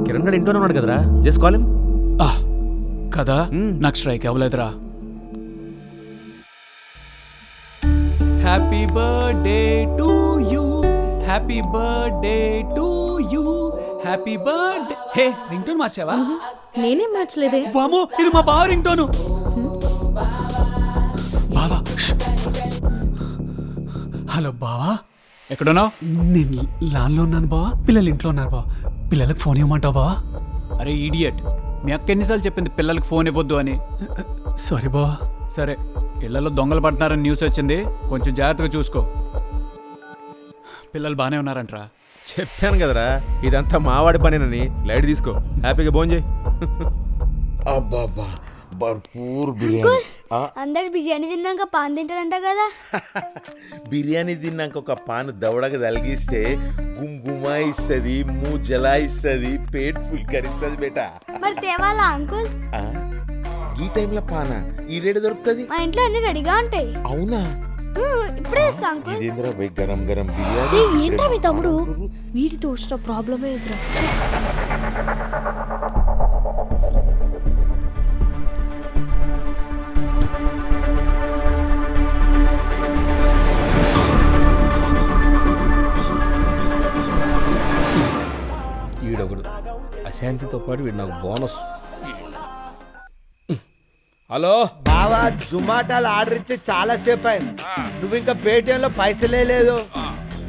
కిరణ్ గడ్ ఇంట్లోనే ఉన్నాడు కదరా, జస్ట్ కాల్ హిమ్. కదా నాకు స్ట్రైక్ అవ్వలేదురా. Happy birthday to you, happy birthday to you, happy birthday. Hey ring tone మార్చావా? నేనేం మార్చలేదే. వామో ఇది మా బావ రింగ్ టోను. బావా, హలో బావా, ఎక్కడున్నావు? నేను లాన్లో ఉన్నాను బావా, పిల్లలు ఇంట్లో ఉన్నారు బావా. పిల్లలకు ఫోన్ ఇవ్వమంటావు బావా? అరే ఈడియట్, మీ అక్క ఎన్నిసార్లు చెప్పింది పిల్లలకు ఫోన్ ఇవ్వద్దు అని. సారీ బావా. సరే, ఇళ్లలో దొంగలు పడుతున్నారని న్యూస్ వచ్చింది, కొంచెం జాగ్రత్తగా చూసుకో. పిల్లలు బాగానే ఉన్నారంట్రా. చెప్పాను కదరా ఇదంతా మావాడి పనేనని. లైట్ తీసుకో, హ్యాపీగా భోంచేయి. అబ్బాబ్బా భర్పూర్ బిర్యానీ. అందరు బిర్యానీ తిన్నాక పాన్ తింటారంట కదా. బిర్యానీ తిన్నాక ఒక పాను దవడగా తలిగిస్తే గుమ్గుమా ఇస్తుంది, జలా ఇస్తుంది, పేట్ ఫుల్ కరిస్తుంది బేటా. మరి తేవాలా అంకుల్? ఈ టైంలో పానా ఈడేడు దొరుకుతుంది? మా ఇంట్లో అన్ని రెడీగా ఉంటాయి. అవునా? ఇప్పుడే ఇస్తా అంకుల్. ఇదేంద్రా బై గరం గరం బిర్యానీ. ఏంట్రా మీ తమ్ముడు? వీటితో వచ్చిన ప్రాబ్లమే ఎదురా. ఈడొకడు అశాంతితో పాటు వీడు నాకు బోనస్. హలో బావా, జొమాటోలో ఆర్డర్ ఇచ్చి చాలా సేపు అయింది. నువ్వు ఇంకా పేటిఎంలో పైసలే లేదు.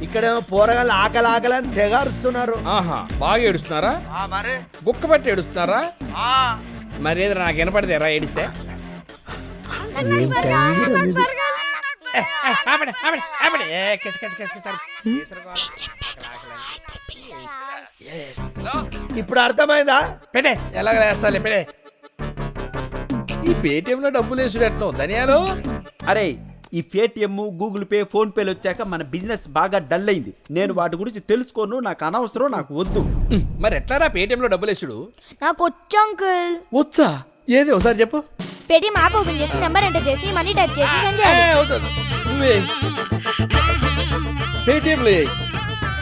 ఇక్కడేమో పోరగాళ్ళు ఆకలి ఆకలని తెగారుస్తున్నారు. ఆహా, బాగా ఏడుస్తున్నారా? మరి గుక్క పెట్టి ఏడుస్తున్నారా? మరి ఏదో నాకు వినపడితే రా ఏడిస్తే. ఇప్పుడు అర్థమైందా? పెడే ఎలాగ వేస్తాలే పెడే. ఈ పేటిఎంలో డబ్బులు వేసుడు ఎట్నో ధనియాలు. అరే, ఈ పేటిఎం, గూగుల్ పే, ఫోన్ పేలు వచ్చాక మన బిజినెస్ బాగా డల్ అయింది. నేను వాటి గురించి తెలుసుకోను, నాకు అనవసరం, నాకు వద్దు. మరి ఎట్లారా పేటిఎంలో డబ్బులు వేసుడు? నాకు వచ్చు అంకుల్. వచ్చా? ఏది ఒకసారి చెప్పు. పేటిఎం యాప్ ఓపెన్ చేసి నెంబర్ ఎంటర్ చేసి మనీ టైప్ చేసి సెండ్ చేయాలి. నువ్వే పేటిఎంలో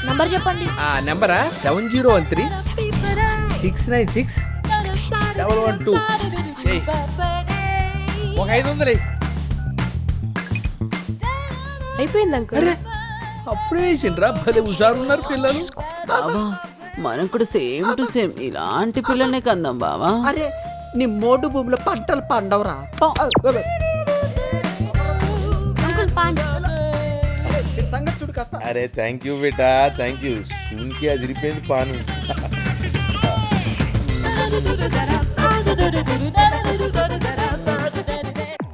నంబర్ చెప్పండి. నెంబరా 7013 696 112. ఒక 500. అయిపోయింది అంకుల్. అరే అప్పుడే వేసిండ్రా, భలే హుషారున్నారు పిల్లలు. బావా, మనం కూడా సేమ్ టు సేమ్ ఇలాంటి పిల్లల్ని కందాం బావా. అరే, నీ మోటు భూమిలో పంటలు పండవరా. Uncle pan. సంగతి చూడు కాస్త. అరే థ్యాంక్ యూ బేటా, థ్యాంక్ యూ. సూన్కి అదిరిపోయింది పాను.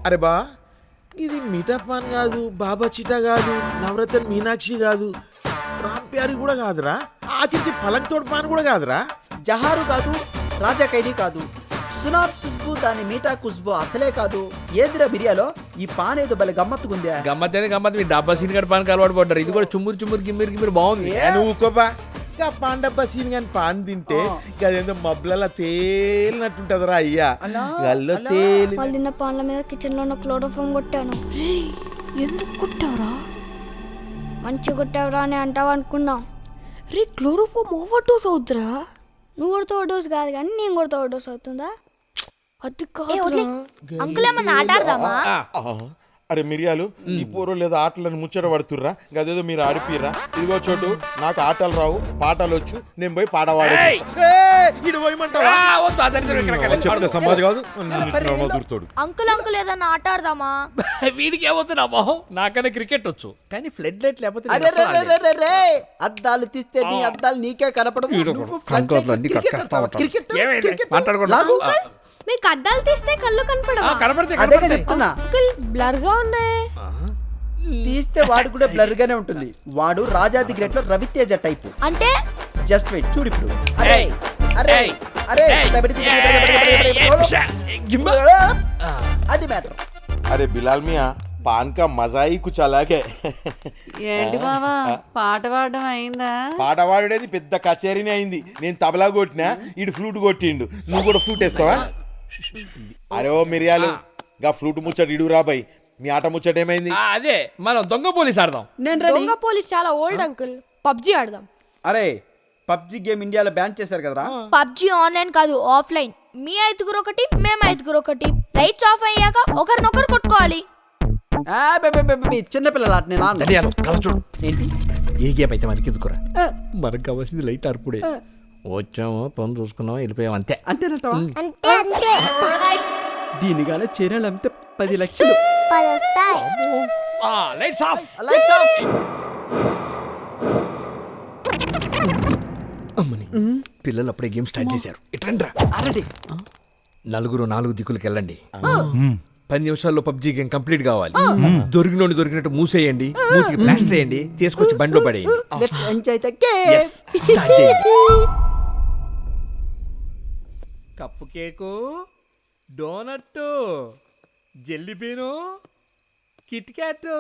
అరే బా, ఇది మీఠా పాన్ కాదు, బాబా చిటా కాదు, నవరత్న మీనాక్షి కాదు, రామ్ ప్యారి కూడా కాదురా, ఆఖరికి పలంక్ తోడు పాన్ కూడా కాదురా. జహారు కాదు, రాజా ఖైదీ కాదు, సునాబ్ సుస్బు దాని మీఠా కుస్బు అసలే కాదు. ఏదిరా బిర్యాలో ఈ పాన్ ఏదో భలే గమ్మత్తుకుందా. గమ్మత్తేనే గమ్మత్. మీ డబ్బా సీన్ గడ్ పాన్ అలవాటు పడ్డారు. ఇది కూడా చుమ్మురు చుమ్మురు గిమ్మిరి బాగుంది. నువ్వు కోపా ఇంకా పాన్ డబ్బా సీన్ కానీ పాన్ తింటే ఇక అదేందో మబ్బులలో తేలినట్టుంటదిరా అయ్యా. గల్లో తేలి వాళ్ళు తిన్న పాన్ల మీద కిచెన్ లో ఉన్న క్లోరోఫామ్ కొట్టాను. ఎందుకు కొట్టావురా? మంచిగా కొట్టావురా అని అంటావు అనుకున్నా. రే, క్లోరోఫామ్ ఓవర్ డోస్ అవుతురా. నువ్వు కొడితే ఓవర్ డోస్ కాదు కానీ నేను కొడితే ఓవర్ డోస్ అవుతుందా? అది కాదు అంకుల్, ఏమన్నా ఆట ఆడదామా? అరే మిరియాలు, ఈ పూర్వం లేదా ఆటలను ముచ్చట పడుతుర్రా, గదేదో మీరు ఆడిపిర్రా. ఇదిగో చోటు, నాకు ఆటలు రావు, పాటలు వచ్చు, నేను పోయి పాట వాడేసి చెప్తే సమాజ్ కాదు దూరుతాడు. అంకుల్ అంకుల్ ఏదన్నా ఆట ఆడదామా? వీడికి ఏమొచ్చు నా మొహం, నాకన్నా క్రికెట్ వచ్చు, కానీ ఫ్లడ్ లైట్ లేకపోతే అరే రే రే రే రే రే, అద్దాలు తీస్తే నీ అద్దాలు నీకే కనపడవు. మీకు అద్దాలు తీస్తే కళ్ళు కనపడవా? అదే చెప్తున్నా. అంకుల్ బ్లర్ గా ఉన్నాయి. తీస్తే వాడు కూడా బ్లర్ గానే ఉంటుంది. వాడు రాజాది గ్రేట్ లో రవితేజ టైప్. అంటే జస్ట్ వెయిట్ చూడు ఇప్పుడు. అరే అరే అరే, అది మ్యాటర్. అరే బిలాల్ మియా, పాన్ కా మజా హీ కుచ్ అలాగే. ఏంటి బావా, పాట పాడడం అయిందా? పాట పాడేది పెద్ద కచేరీనే అయింది. నేను తబలా కొట్టినా, ఇటు ఫ్లూట్ కొట్టిండు. నువ్వు కూడా ఫ్లూట్ వేస్తావా? అరే ఓ మిరియాలు, గా ఫ్లూట్ ముచ్చట ఇడు రాబాయ్. మీ ఆట ముచ్చట ఏమైంది? అదే మనం దొంగ పోలీస్ ఆడదాం. నేను రెడీ. దొంగ పోలీస్ చాలా ఓల్డ్ అంకుల్. పబ్జి ఆడదాం. అరే పబ్జి గేమ్ ఇండియాలో బ్యాన్ చేశారు కదరా. పబ్జి ఆన్లైన్ కాదు ఆఫ్లైన్. మీ 5గురు ఒకటి, మేము 5గురు ఒకటి. లైట్స్ ఆఫ్ అయ్యాక ఒకరినొకరు కొట్టుకోవాలి. చిన్నపిల్లల ఆట నేను ఆడను. తెలియాలి కల చూడు. ఏంటి ఏ గేమ్ అయితే మనకి ఎందుకురా, మనకు కావాల్సింది లైట్ అర్పుడే. వచ్చాము పని చూసుకున్నాము వెళ్ళిపోయాం అంతే. అంతేనంటావా? అంతే అంతే. దీనిగానే చీరలు అమ్మితే 10 లక్షలు. 10 వస్తాయి. Lights off. Lights off. అమ్మని పిల్లలు అప్పుడే గేమ్ స్టార్ట్ చేశారు. ఇట్రండ్రా. ఆల్రెడీ నలుగురు 4 దిక్కులకి వెళ్ళండి. 10 నిమిషాల్లో పబ్జీ గేమ్ కంప్లీట్ కావాలి. దొరికినోని దొరికినట్టు మూసేయండి, మూతికి ప్లాస్టర్ వేయండి, తీసుకొచ్చి బండిలో పడేయండి. Let's enjoy the game. Yes, start చేయండి. Cupcake, donut, jellybean, KitKat,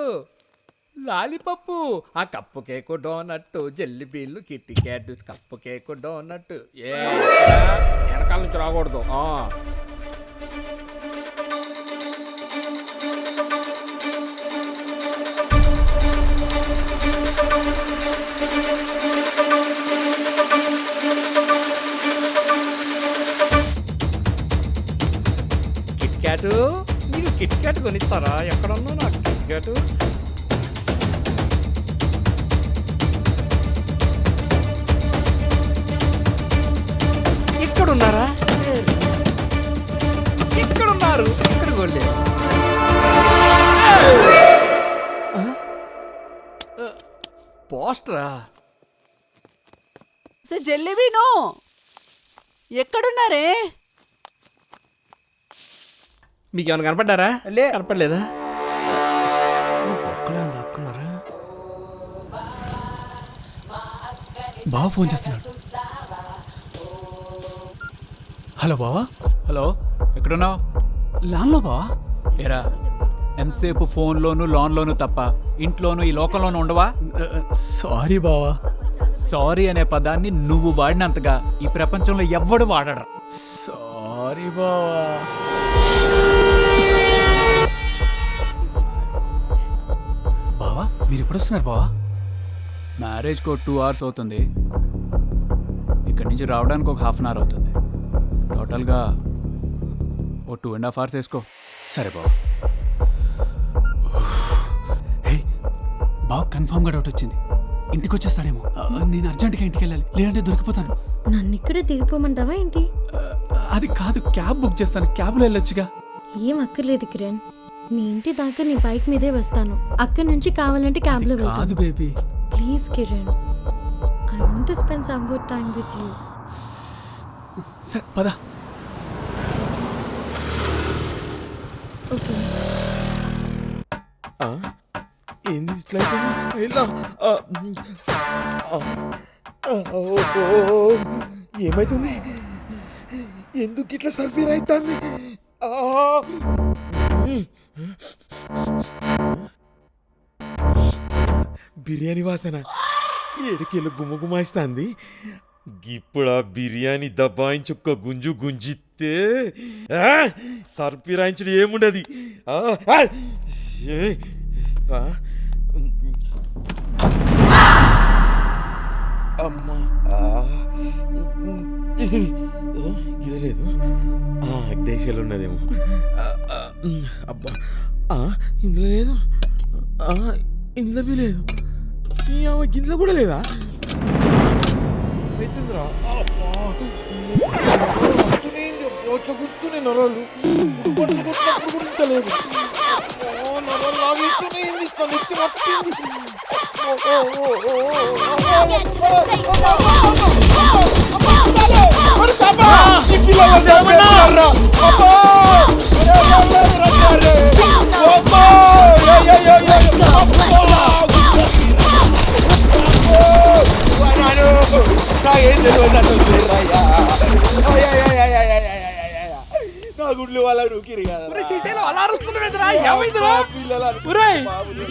lollipop. ఆ కప్పు కేకు, డోనట్, జెల్లీబీలు, KitKat, cupcake, donut. వెనకాల నుంచి రాకూడదు. కిట్ క్యాట్, మీరు కిట్ క్యాట్ కొనిస్తారా? ఎక్కడున్నా నాకు కిట్ క్యాట్. ఇక్కడున్నారా? ఇక్కడున్నారు. ఇక్కడ కొనలే. పోస్టరా? జెల్లీబీను ఎక్కడున్నారే? మీకు ఏమైనా కనపడ్డారా? లే. కనపడలేదా? దక్కున్నారా? బావ ఫోన్ చేస్తున్నాడు. హలో బావా. హలో, ఎక్కడున్నావు? లాన్లో బావా. ఏరా, ఎంతసేపు ఫోన్లోను లాన్లోను తప్ప ఇంట్లోను ఈ లోకంలోనూ ఉండవా? సారీ బావా. సారీ అనే పదాన్ని నువ్వు వాడినంతగా ఈ ప్రపంచంలో ఎవ్వడు వాడడు. సారీ బావా. బావా మీరు ఎప్పుడు వస్తున్నారు బావా? మ్యారేజ్కి ఒక 2 hours అవుతుంది. ఇక్కడి నుంచి రావడానికి ఒక 1/2 hour అవుతుంది. టోటల్గా ఓ 2.5 hours వేసుకో. సరే బావా. హే బావ, కన్ఫామ్గా డౌట్ వచ్చింది. ఇంటికి వచ్చేస్తాడేమో. నేను అర్జెంటుగా ఇంటికి వెళ్ళాలి, లేదంటే దొరికిపోతాను. నన్ను ఇక్కడే దిగిపోమంటావా ఏంటి? అది కాదు, క్యాబ్ బుక్ చేస్తాను, క్యాబ్లో వెళ్ళొచ్చుగా. ఏం అక్కర్లేదు కిరణ్, మీ ఇంటి దాకా నీ బైక్ మీదే వస్తాను. అక్కడి నుంచి కావాలంటే క్యాబ్లో కాదు వెళ్తాను. Baby. Please Kiran, I want to spend some good time with you. సరే పద. ఓకే. ఏంది ఇట్లా అయిపోయింది? ఇలా ఏమైతుంది? ఎందుకు ఇట్లా సర్ఫీర్ అవుతుంది? బిర్యానీ వాసన ఏడుకేళ్ళు గుమ్మగుమాయిస్తుంది. ఇప్పుడు ఆ బిర్యానీ దబాయించుక్క గుంజు గుంజితే సర్ఫీరాయించడం ఏముండదు. అమ్మా గిడలేదు. దేశాలు ఉన్నదేమో. అబ్బా ఇందులో లేదు, ఇందులో బి లేదు, గింజలో కూడా లేదా? అవుతుందిరా. ఇట్లా కూర్చునే నరాలు ఫుట్బాల్ కొట్టినప్పుడు కూడా ఇంత లేదు. నరాలు లాగేస్తూనే నా గుడ్లు వాళ్ళ నూకిరి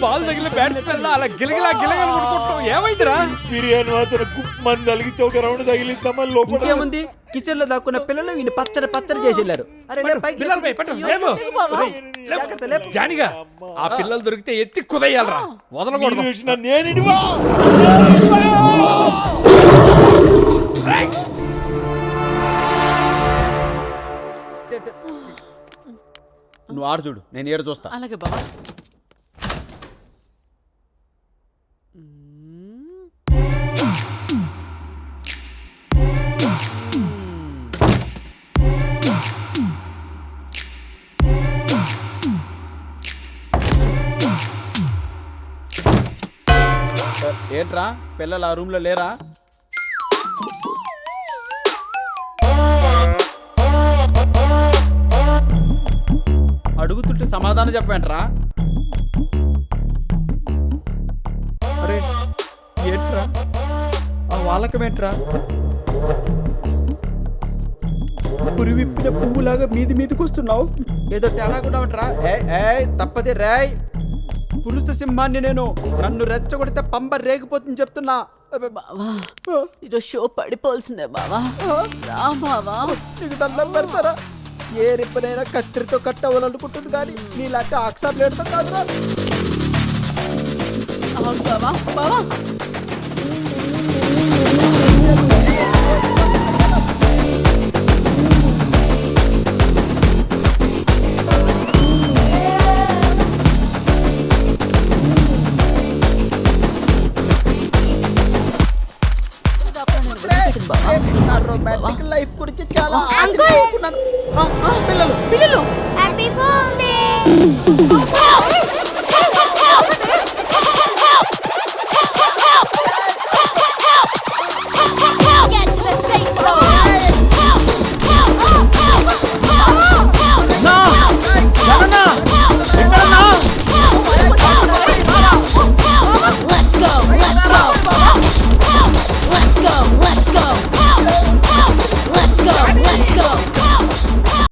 బాల్ తగిలి బ్యాట్స్మెన్ అలా గిలగిలా గిలగలు కొట్టుకుంటాం. ఏమైందిరా? బిర్యానీ మాత్రం మంది తగిలితే ఒక రౌండ్ తగిలిద్దామా లోపల ఏముంది? కిచెన్ లో దాక్కున్న పిల్లలు వీడిని పచ్చడి చేసి వెళ్ళారు. అరే లే, పైకి పిల్లలపై పట్టు. లేపు. ఒరేయ్, లేపు. జాగ్రత్త, లేపు. జానిగా ఆ పిల్లలు దొరికితే ఎత్తి కుదయ్యాలరా, వదలకూడదు. నేను నువ్వు ఆడు చూడు, నేను ఏడు చూస్తా. అలాగే బావా. ఏంట్రా పిల్లలు ఆ రూమ్లో లేరా? అడుగుతుంటే సమాధానం చెప్పేంట్రా? అరే ఏంట్రా ఆ వాళ్ళకమేంట్రా? పురివిప్పిన పువ్వులాగా మీదికి వస్తున్నావు. ఏదో తేడా కూడా ఉంటారా? తప్పది రాయ్. పురుష సింహాన్ని నేను, నన్ను రెచ్చగొడితే పంబ రేగిపోతుంది చెప్తున్నా. బావా ఈరోజు షో పడిపోవాల్సిందే బావా. రా బావా. నీకు దండం పెడతారా? ఏ రిప్పనైనా కత్తిరితో కట్ అవ్వాలనుకుంటుంది కానీ నీలాంటి అక్షరం లేడుతో కాదురా. అవును బావా. బావా నా రొమాంటిక్ లైఫ్ గురించి చాలా అంకుల్! పిల్లలు పిల్లలు హ్యాపీ బర్త్డే